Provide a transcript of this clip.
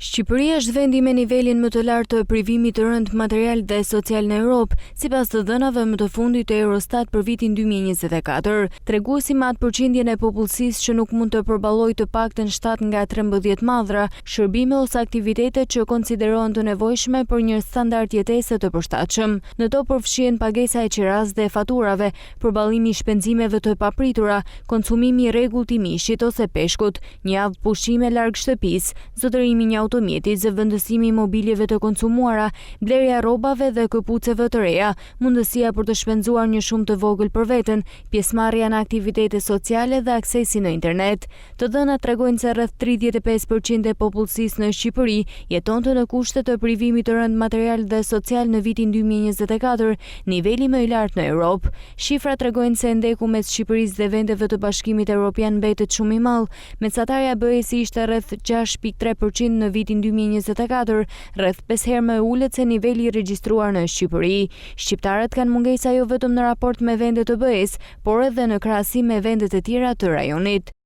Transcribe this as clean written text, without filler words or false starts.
Shqipëria është vendi me nivelin më të lartë të privimit të rënd material dhe social në Europë, sipas të dhënave më të fundit të Eurostat për vitin 2024. Treguesi me atë përqindjen e popullsisë që nuk mund të përballojë të paktën 7 nga 13 madhra, shërbime ose aktivitete që konsiderohen të nevojshme për një standard jetese të përshtatshëm. Në to përfshihen pagesa e qiraz dhe faturave, përballimi i shpenzimeve të papritura, konsumimi i rregullt i mishit ose peshkut, një javë pushime larg shtëpisë, zotërimi një automjeti, zëvendësimi i mobiljeve të konsumuara, blerja rrobave dhe këpuceve të reja, mundësia për të shpenzuar një shumë të vogël për veten, pjesëmarrja në aktivitete sociale dhe aksesi në internet. Të dhënat tregojnë se rreth 35% e popullsisë në Shqipëri jetonte në kushte të privimit të rënd material dhe social në vitin 2024, niveli më i lartë në Europë. Shifrat tregojnë se ndeku mes Shqipërisë dhe vendeve të Bashkimit Evropian mbetet shumë i madh. Mesatarja BE-s ishte rreth 6.3% në vitin 2024, rreth 5 herë më ulët se niveli i regjistruar në Shqipëri. Shqiptarët kanë mungesa jo vetëm në raport me vendet të BE-s, por edhe në krahasim me vendet e tjera të rajonit.